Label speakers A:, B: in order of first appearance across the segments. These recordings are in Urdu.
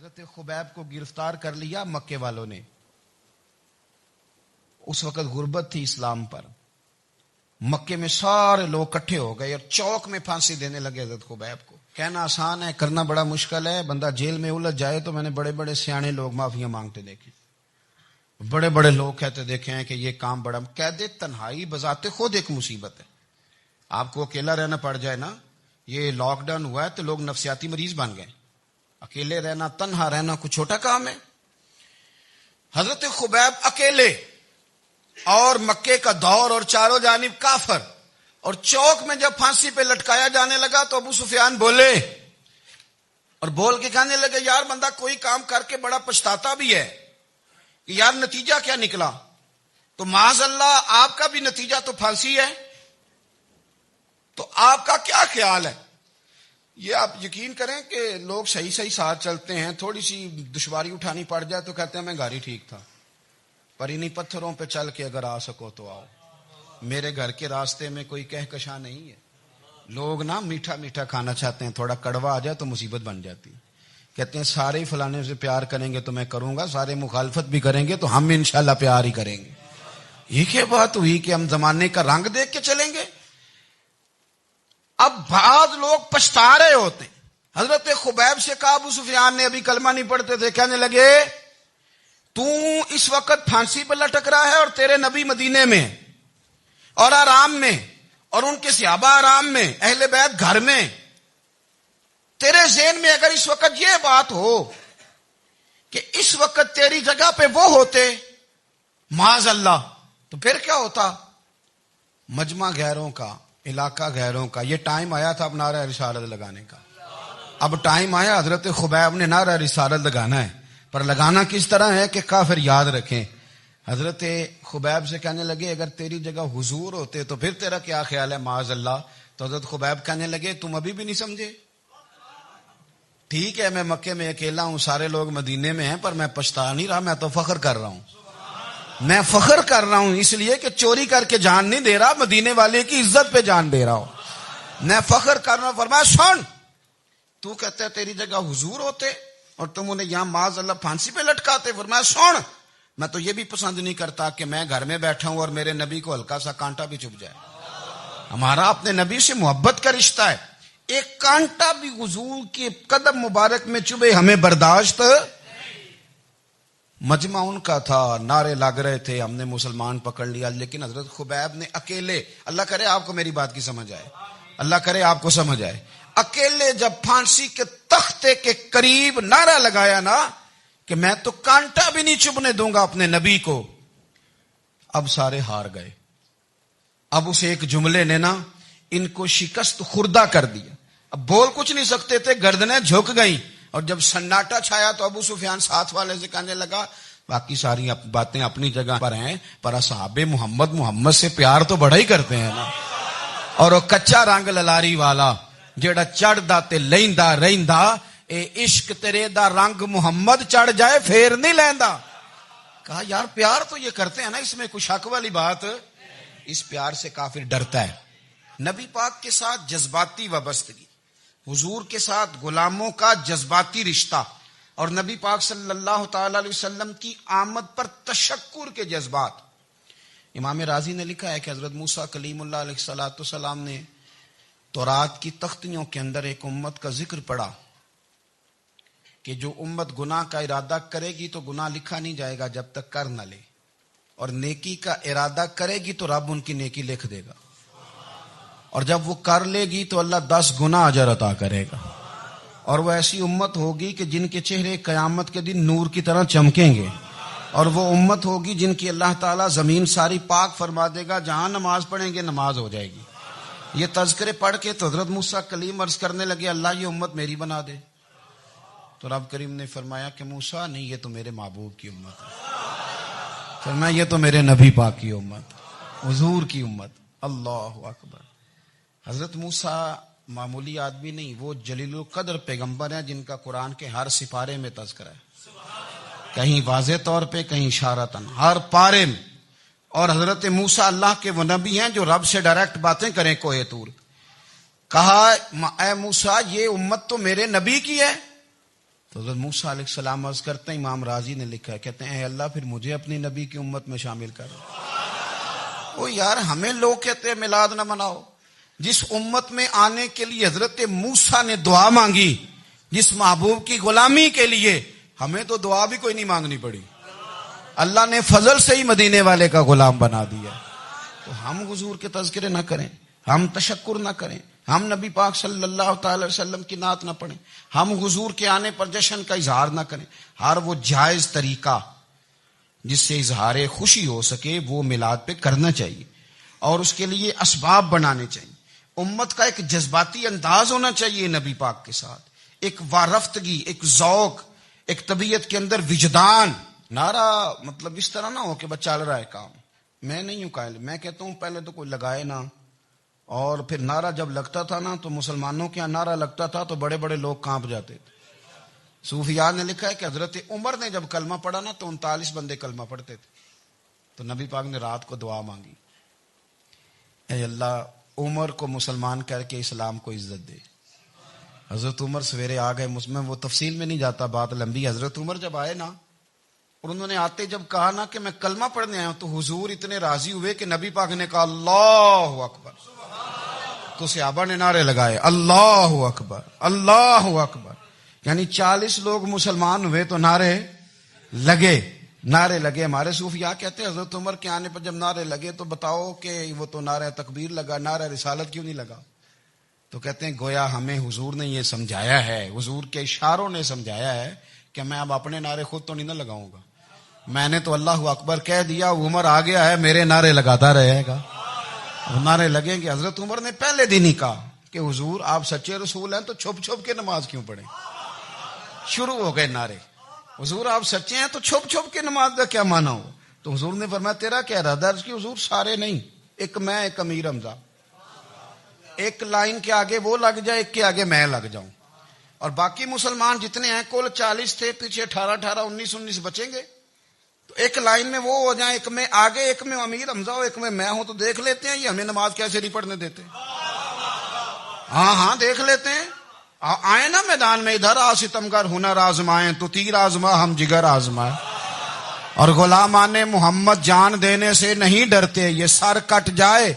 A: حضرت خبیب کو گرفتار کر لیا مکے والوں نے. اس وقت غربت تھی اسلام پر. مکے میں سارے لوگ اکٹھے ہو گئے اور چوک میں پھانسی دینے لگے حضرت خبیب کو. کہنا آسان ہے, کرنا بڑا مشکل ہے. بندہ جیل میں الجھ جائے تو میں نے بڑے بڑے سیانے لوگ معافیاں مانگتے دیکھے, بڑے بڑے لوگ کہتے دیکھے ہیں کہ یہ کام بڑا. قید تنہائی بذات خود ایک مصیبت ہے. آپ کو اکیلا رہنا پڑ جائے نا, یہ لاک ڈاؤن ہوا ہے تو لوگ نفسیاتی مریض بن گئے. اکیلے رہنا, تنہا رہنا کوئی چھوٹا کام ہے. حضرت خبیب اکیلے اور مکے کا دور اور چاروں جانب کافر, اور چوک میں جب پھانسی پہ لٹکایا جانے لگا تو ابو سفیان بولے اور بول کے کہنے لگے یار بندہ کوئی کام کر کے بڑا پچھتاتا بھی ہے کہ یار نتیجہ کیا نکلا. تو معاذ اللہ آپ کا بھی نتیجہ تو پھانسی ہے, تو آپ کا کیا خیال ہے؟ یہ آپ یقین کریں کہ لوگ صحیح صحیح ساتھ چلتے ہیں, تھوڑی سی دشواری اٹھانی پڑ جائے تو کہتے ہیں میں گاڑی ٹھیک تھا, پر انہیں پتھروں پہ چل کے اگر آ سکو تو آؤ. میرے گھر کے راستے میں کوئی کہکشاں نہیں ہے. لوگ نا میٹھا میٹھا کھانا چاہتے ہیں, تھوڑا کڑوا آ جائے تو مصیبت بن جاتی. کہتے ہیں سارے فلانے سے پیار کریں گے تو میں کروں گا, سارے مخالفت بھی کریں گے تو ہم انشاءاللہ پیار ہی کریں گے. یہ کیا بات ہوئی کہ ہم زمانے کا رنگ دیکھ کے چلیں گے؟ اب بعض لوگ پچھتا رہے ہوتے ہیں. حضرت خبیب سے کہا, ابو سفیان نے ابھی کلمہ نہیں پڑھتے تھے, کہنے لگے تو اس وقت پھانسی پہ لٹک رہا ہے اور تیرے نبی مدینے میں اور آرام میں, اور ان کے صحابہ آرام میں, اہل بیت گھر میں. تیرے ذہن میں اگر اس وقت یہ بات ہو کہ اس وقت تیری جگہ پہ وہ ہوتے معاذ اللہ, تو پھر کیا ہوتا؟ مجمع غیروں کا, علاقہ غیروں کا. یہ ٹائم آیا تھا اب نعرہ رسالت لگانے کا. اب ٹائم آیا حضرت خبیب نے نعرہ رسالت لگانا ہے, پر لگانا کس طرح ہے کہ کافر یاد رکھیں. حضرت خبیب سے کہنے لگے اگر تیری جگہ حضور ہوتے تو پھر تیرا کیا خیال ہے معاذ اللہ. تو حضرت خبیب کہنے لگے تم ابھی بھی نہیں سمجھے. ٹھیک ہے میں مکے میں اکیلا ہوں, سارے لوگ مدینے میں ہیں, پر میں پچھتا نہیں رہا, میں تو فخر کر رہا ہوں. میں فخر کر رہا ہوں اس لیے کہ چوری کر کے جان نہیں دے رہا, مدینے والے کی عزت پہ جان دے رہا ہوں. میں فخر کر رہا ہوں. فرمایا سن, تو کہتا ہے تیری جگہ حضور ہوتے اور تم انہیں یہاں معاذ اللہ پھانسی پہ لٹکاتے. فرمایا سن, میں تو یہ بھی پسند نہیں کرتا کہ میں گھر میں بیٹھا ہوں اور میرے نبی کو ہلکا سا کانٹا بھی چبھ جائے. ہمارا اپنے نبی سے محبت کا رشتہ ہے. ایک کانٹا بھی حضور کے قدم مبارک میں چبھے ہمیں برداشت. مجمع ان کا تھا, نعرے لگ رہے تھے, ہم نے مسلمان پکڑ لیا. لیکن حضرت خبیب نے اکیلے, اللہ کرے آپ کو میری بات کی سمجھ آئے, اللہ کرے آپ کو سمجھ آئے, اکیلے جب پھانسی کے تختے کے قریب نعرہ لگایا نا کہ میں تو کانٹا بھی نہیں چبھنے دوں گا اپنے نبی کو, اب سارے ہار گئے. اب اس ایک جملے نے نا ان کو شکست خوردہ کر دیا. اب بول کچھ نہیں سکتے تھے, گردنیں جھک گئیں. اور جب سناٹا چھایا تو ابو سفیان ساتھ والے سے کہنے لگا باقی ساری باتیں اپنی جگہ پر ہیں, پر اصحاب محمد سے پیار تو بڑا ہی کرتے ہیں نا. اور وہ کچا رنگ للاری والا جیڑا چڑھدا تے لیندا رہندا, اے عشق تیرے دا رنگ محمد چڑھ جائے پھر نہیں لیندا. کہا یار پیار تو یہ کرتے ہیں نا, اس میں کوئی شک والی بات. اس پیار سے کافر ڈرتا ہے. نبی پاک کے ساتھ جذباتی وابستگی, حضور کے ساتھ غلاموں کا جذباتی رشتہ, اور نبی پاک صلی اللہ تعالی علیہ وسلم کی آمد پر تشکر کے جذبات. امام رازی نے لکھا ہے کہ حضرت موسیٰ کلیم اللہ علیہ السلام نے تورات کی تختیوں کے اندر ایک امت کا ذکر پڑھا کہ جو امت گناہ کا ارادہ کرے گی تو گناہ لکھا نہیں جائے گا جب تک کر نہ لے, اور نیکی کا ارادہ کرے گی تو رب ان کی نیکی لکھ دے گا, اور جب وہ کر لے گی تو اللہ 10 گنا اجر عطا کرے گا. اور وہ ایسی امت ہوگی کہ جن کے چہرے قیامت کے دن نور کی طرح چمکیں گے, اور وہ امت ہوگی جن کی اللہ تعالیٰ زمین ساری پاک فرما دے گا, جہاں نماز پڑھیں گے نماز ہو جائے گی. یہ تذکرے پڑھ کے تو حضرت موسیٰ کلیم عرض کرنے لگے اللہ یہ امت میری بنا دے. تو رب کریم نے فرمایا کہ موسیٰ نہیں, یہ تو میرے محبوب کی امت ہے. فرمایا یہ تو میرے نبی پاک کی امت, حضور کی امت. اللہ اکبر. حضرت موسیٰ معمولی آدمی نہیں, وہ جلیل القدر پیغمبر ہیں جن کا قرآن کے ہر سپارے میں تذکرہ ہے, کہیں واضح طور پہ کہیں اشارتاً, ہر پارے میں. اور حضرت موسیٰ اللہ کے وہ نبی ہیں جو رب سے ڈائریکٹ باتیں کریں کوہ طور. کہا اے موسیٰ یہ امت تو میرے نبی کی ہے, تو حضرت موسیٰ علیہ السلام عرض کرتے ہیں، امام راضی نے لکھا ہے، کہتے ہیں اے اللہ پھر مجھے اپنی نبی کی امت میں شامل کر۔ وہ یار ہمیں لوگ کہتے ہیں میلاد نہ مناؤ، جس امت میں آنے کے لیے حضرت موسیٰ نے دعا مانگی، جس محبوب کی غلامی کے لیے، ہمیں تو دعا بھی کوئی نہیں مانگنی پڑی، اللہ نے فضل سے ہی مدینے والے کا غلام بنا دیا۔ تو ہم حضور کے تذکرے نہ کریں، ہم تشکر نہ کریں، ہم نبی پاک صلی اللہ تعالی وسلم کی نعت نہ پڑھیں، ہم حضور کے آنے پر جشن کا اظہار نہ کریں۔ ہر وہ جائز طریقہ جس سے اظہار خوشی ہو سکے وہ میلاد پہ کرنا چاہیے، اور اس کے لیے اسباب بنانے چاہیے۔ امت کا ایک جذباتی انداز ہونا چاہیے نبی پاک کے ساتھ، ایک وارفتگی، ایک ذوق، ایک طبیعت کے اندر وجدان۔ نعرہ مطلب اس طرح نہ ہو کہ بس چل رہا ہے کام، میں نہیں ہوں قائل، میں کہتا ہوں پہلے تو کوئی لگائے نہ، اور پھر نعرہ جب لگتا تھا نا تو مسلمانوں کے یہاں نعرہ لگتا تھا تو بڑے بڑے لوگ کانپ جاتے تھے۔ صوفیاء نے لکھا ہے کہ حضرت عمر نے جب کلمہ پڑھا نا تو 39 بندے کلمہ پڑھتے تھے، تو نبی پاک نے رات کو دعا مانگی، اے اللہ عمر کو مسلمان کر کے اسلام کو عزت دے۔ حضرت عمر سویرے آ گئے، میں وہ تفصیل میں نہیں جاتا، بات لمبی۔ حضرت عمر جب آئے نا اور انہوں نے آتے جب کہا نا کہ میں کلمہ پڑھنے آیا ہوں، تو حضور اتنے راضی ہوئے کہ نبی پاک نے کہا اللہ اکبر، تو صحابہ نے نعرے لگائے اللہ اکبر اللہ اکبر، یعنی 40 لوگ مسلمان ہوئے تو نعرے لگے۔ ہمارے صوفیاء کہتے ہیں حضرت عمر کے آنے پر جب نعرے لگے تو بتاؤ کہ وہ تو نعرہ تکبیر لگا، نعرہ رسالت کیوں نہیں لگا؟ تو کہتے ہیں گویا ہمیں حضور نے یہ سمجھایا ہے، حضور کے اشاروں نے سمجھایا ہے کہ میں اب اپنے نعرے خود تو نہیں نہ لگاؤں گا، میں نے تو اللہ اکبر کہہ دیا، عمر آ گیا ہے میرے نعرے لگاتا رہے گا، نعرے لگیں گے۔ حضرت عمر نے پہلے دن ہی کہا کہ حضور آپ سچے رسول ہیں تو چھپ چھپ کے نماز کیوں پڑھیں؟ شروع ہو گئے نعرے، حضور آپ سچے ہیں تو چھپ چھپ کے نماز کا کیا معنی ہو؟ تو حضور نے فرمایا تیرا کیا ارادہ ہے؟ کہ حضور سارے نہیں، ایک میں، ایک امیر حمزہ، ایک لائن کے آگے وہ لگ جائے، ایک کے آگے میں لگ جاؤں، اور باقی مسلمان جتنے ہیں کل 40 تھے، پیچھے 18 19 بچیں گے، تو ایک لائن میں وہ ہو جائیں، ایک میں آگے، ایک میں امیر حمزہ ہو، ایک میں ہوں، تو دیکھ لیتے ہیں یہ ہمیں نماز کیسے نہیں پڑھنے دیتے۔ ہاں دیکھ لیتے ہیں، آئے نا میدان میں، ادھر آ ستمگر ہنر آزمائیں تو تیر آزما ہم جگر آزمائیں، اور غلامان محمد جان دینے سے نہیں ڈرتے، یہ سر کٹ جائے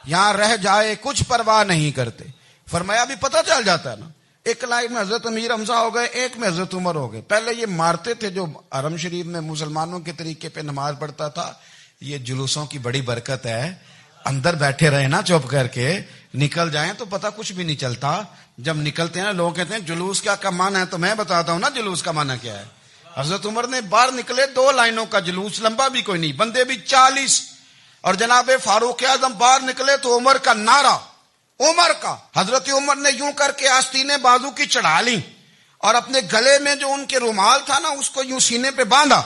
A: یہاں رہ جائے کچھ پرواہ نہیں کرتے۔ فرمایا بھی پتہ چل جاتا ہے نا، ایک لائن میں حضرت امیر حمزہ ہو گئے، ایک میں حضرت عمر ہو گئے۔ پہلے یہ مارتے تھے جو حرم شریف میں مسلمانوں کے طریقے پہ نماز پڑھتا تھا، یہ جلوسوں کی بڑی برکت ہے، اندر بیٹھے رہے نا چپ کر کے، نکل جائیں تو پتہ کچھ بھی نہیں چلتا۔ جب نکلتے ہیں نا لوگ کہتے ہیں جلوس کیا معنی ہے، تو میں بتاتا ہوں نا جلوس کا معنی کیا ہے۔ حضرت عمر نے باہر نکلے 2 لائنوں کا جلوس، لمبا بھی کوئی نہیں، بندے بھی 40، اور جناب فاروق اعظم باہر نکلے تو عمر کا نعرہ، عمر کا، حضرت عمر نے یوں کر کے آستینیں بازو کی چڑھا لی، اور اپنے گلے میں جو ان کے رومال تھا نا اس کو یوں سینے پہ باندھا،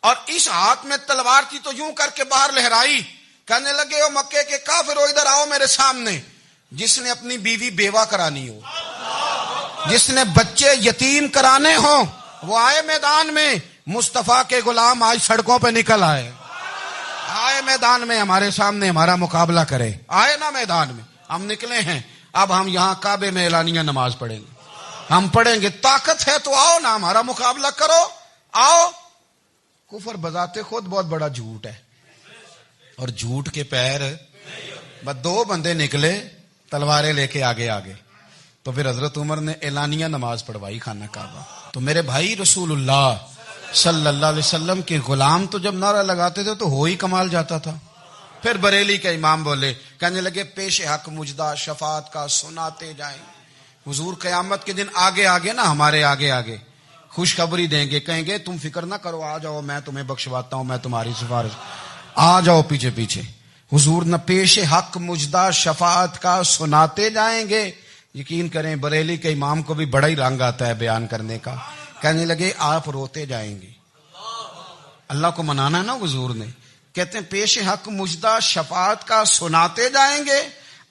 A: اور اس ہاتھ میں تلوار تھی تو یوں کر کے باہر لہرائی، کہنے لگے او مکے کے کافرو ادھر آؤ میرے سامنے، جس نے اپنی بیوی بیوہ کرانی ہو، جس نے بچے یتیم کرانے ہوں، وہ آئے میدان میں، مصطفیٰ کے غلام آج سڑکوں پہ نکل آئے میدان میں ہمارے سامنے ہمارا مقابلہ کرے، آئے نا میدان میں، ہم نکلے ہیں، اب ہم یہاں کعبے میں اعلانیہ نماز پڑھیں گے، ہم پڑھیں گے، طاقت ہے تو آؤ نا ہمارا مقابلہ کرو، آؤ۔ کفر بذات خود بہت بڑا جھوٹ ہے، اور جھوٹ کے پیر، بس 2 بندے نکلے تلواریں لے کے آگے، تو پھر حضرت عمر نے اعلانیہ نماز پڑھوائی خانہ کعبہ۔ تو میرے بھائی رسول اللہ صلی اللہ علیہ وسلم کے غلام تو جب نعرہ لگاتے تھے تو ہو ہی کمال جاتا تھا۔ پھر بریلی کے امام بولے، کہنے لگے پیش حق مجدہ شفاعت کا سناتے جائیں، حضور قیامت کے دن آگے نا ہمارے آگے خوشخبری دیں گے، کہیں گے تم فکر نہ کرو، آ جاؤ میں تمہیں بخشواتا ہوں، میں تمہاری سفارش، آ جاؤ پیچھے۔ حضور نہ پیش حق مجدہ شفاعت کا سناتے جائیں گے۔ یقین کریں بریلی کے امام کو بھی بڑا ہی رنگ آتا ہے بیان کرنے کا، کہنے لگے آپ روتے جائیں گے، اللہ کو منانا ہے نا حضور نے، کہتے ہیں پیش حق مجدہ شفاعت کا سناتے جائیں گے،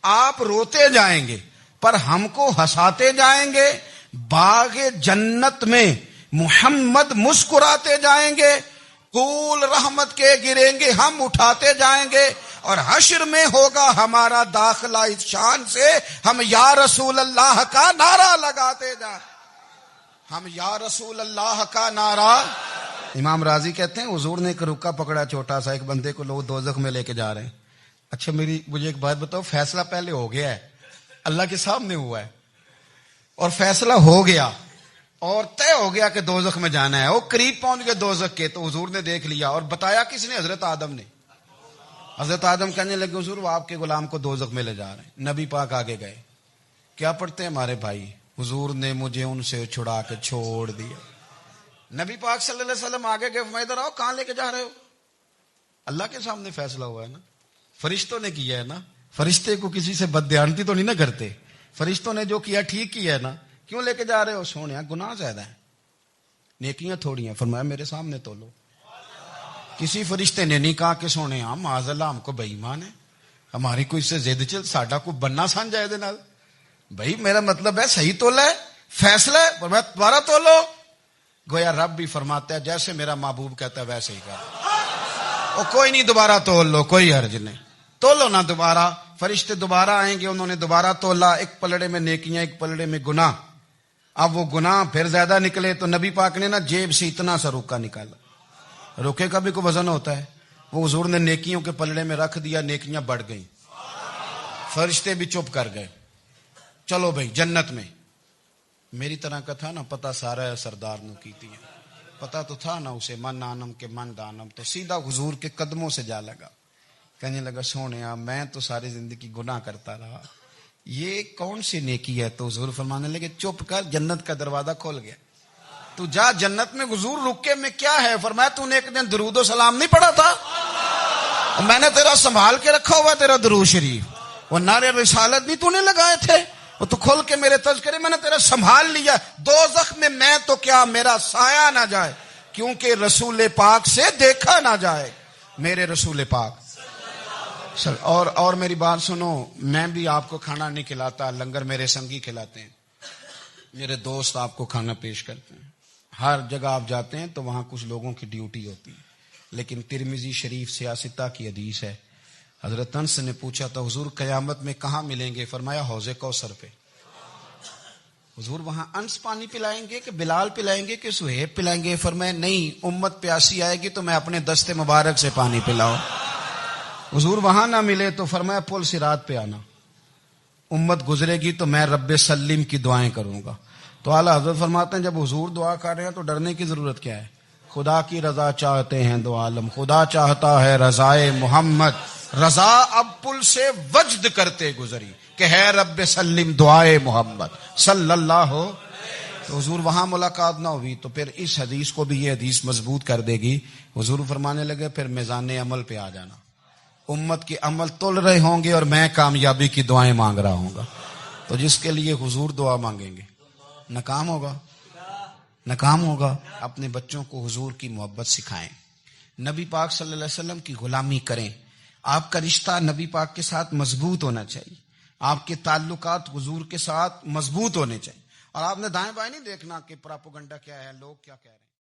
A: آپ روتے جائیں گے پر ہم کو ہنساتے جائیں گے، باغ جنت میں محمد مسکراتے جائیں گے، پھول رحمت کے گریں گے ہم اٹھاتے جائیں گے، اور حشر میں ہوگا ہمارا داخلہ اس شان سے ہم یا رسول اللہ کا نعرہ لگاتے جائیں۔ ہم یا رسول اللہ کا نعرہ. امام راضی کہتے ہیں حضور نے ایک رکا پکڑا چھوٹا سا, ایک بندے کو لوگ دوزخ میں لے کے جا رہے ہیں. اچھا مجھے ایک بات بتاؤ, فیصلہ پہلے ہو گیا ہے, اللہ کے سامنے ہوا ہے, اور فیصلہ ہو گیا اور طے ہو گیا کہ دوزخ میں جانا ہے. وہ قریب پہنچ گئے دوزخ کے, تو حضور نے دیکھ لیا, اور بتایا کس نے؟ حضرت آدم نے. حضرت آدم کہنے لگے حضور وہ آپ کے غلام کو دوزخ میں لے جا رہے ہیں. نبی پاک آگے گئے, کیا پڑھتے ہیں ہمارے بھائی؟ حضور نے مجھے ان سے چھڑا کے چھوڑ دیا. نبی پاک صلی اللہ علیہ وسلم آگے گئے, فرمایا ادھر آؤ, کہاں لے کے جا رہے ہو؟ اللہ کے سامنے فیصلہ ہوا ہے نا, فرشتوں نے کیا ہے نا. فرشتے کو کسی سے بددیانتی تو نہیں نہ کرتے, فرشتوں نے جو کیا ٹھیک کیا ہے نا. کیوں لے کے جا رہے ہو؟ سونے گناہ زیادہ ہیں, نیکیاں تھوڑی ہیں. فرمایا میرے سامنے تولو. کسی فرشتے نے نہیں کہا کہ سونے معاذ اللہ ہم کو بے ایمان ہے, ہماری کوئی اس سے زد چل ساڈا کو بننا سان جائے دے نال. بھائی میرا مطلب ہے صحیح تولا ہے, فیصلہ ہے, فرمایا دوبارہ تولو. گویا رب بھی فرماتا ہے جیسے میرا محبوب کہتا ہے ویسے ہی کر. کوئی نہیں, دوبارہ تول لو, کوئی حرج نہیں, تولو نا دوبارہ. فرشتے دوبارہ آئیں گے, انہوں نے دوبارہ تولا, ایک پلڑے میں نیکیاں ایک پلڑے میں گناہ. اب وہ گناہ پھر زیادہ نکلے تو نبی پاک نے نا جیب سے اتنا سا روکا نکالا. روکے کا بھی کوئی وزن ہوتا ہے, وہ حضور نے نیکیوں کے پلڑے میں رکھ دیا, نیکیاں بڑھ گئیں. فرشتے بھی چپ کر گئے. چلو بھائی جنت میں. میری طرح کا تھا نا, پتہ سارا ہے سردار نو کیتی ہے, پتہ تو تھا نا اسے من آنم کے من دانم. تو سیدھا حضور کے قدموں سے جا لگا, کہنے لگا سونیا میں تو ساری زندگی گناہ کرتا رہا, یہ کون سی نیکی ہے؟ تو حضور فرمانے لگے چپ کر, جنت کا دروازہ کھول گیا, تو جا جنت میں. حضور رکے میں کیا ہے؟ فرمایا تو نے ایک دن درود و سلام نہیں پڑھا تھا, میں نے تیرا سنبھال کے رکھا ہوا تیرا درود شریف. وہ نعرے رسالت نہیں تو نے لگائے تھے, وہ تو کھول کے میرے تذکرے میں نے تیرا سنبھال لیا. دوزخ میں تو کیا میرا سایہ نہ جائے, کیونکہ رسول پاک سے دیکھا نہ جائے. میرے رسول پاک. اور میری بات سنو, میں بھی آپ کو کھانا نہیں کھلاتا, لنگر میرے سنگی کھلاتے ہیں, میرے دوست آپ کو کھانا پیش کرتے ہیں. ہر جگہ آپ جاتے ہیں تو وہاں کچھ لوگوں کی ڈیوٹی ہوتی ہے. لیکن ترمذی شریف سیاستہ کی حدیث ہے, حضرت انس نے پوچھا تھا حضور قیامت میں کہاں ملیں گے؟ فرمایا حوض کوثر پہ. حضور وہاں انس پانی پلائیں گے کہ بلال پلائیں گے کہ سہیب پلائیں گے؟ فرمایا نہیں, امت پیاسی آئے گی تو میں اپنے دستے مبارک سے پانی پلاؤں. حضور وہاں نہ ملے تو فرمایا پل صراط پہ آنا, امت گزرے گی تو میں رب سلیم کی دعائیں کروں گا. تو اعلیٰ حضرت فرماتے ہیں جب حضور دعا کر رہے ہیں تو ڈرنے کی ضرورت کیا ہے؟ خدا کی رضا چاہتے ہیں دو عالم, خدا چاہتا ہے رضائے محمد, رضا اب پل سے وجد کرتے گزری کہ ہے رب سلم دعائے محمد صلی اللہ ہو. تو حضور وہاں ملاقات نہ ہوئی تو پھر اس حدیث کو بھی یہ حدیث مضبوط کر دے گی. حضور فرمانے لگے پھر میزان عمل پہ آ جانا, امت کے عمل تول رہے ہوں گے اور میں کامیابی کی دعائیں مانگ رہا ہوں گا. تو جس کے لیے حضور دعا مانگیں گے ناکام ہوگا, ناکام ہوگا. اپنے بچوں کو حضور کی محبت سکھائیں, نبی پاک صلی اللہ علیہ وسلم کی غلامی کریں. آپ کا رشتہ نبی پاک کے ساتھ مضبوط ہونا چاہیے, آپ کے تعلقات حضور کے ساتھ مضبوط ہونے چاہیے. اور آپ نے دائیں بائیں نہیں دیکھنا کہ پراپوگنڈا کیا ہے, لوگ کیا کہہ رہے ہیں.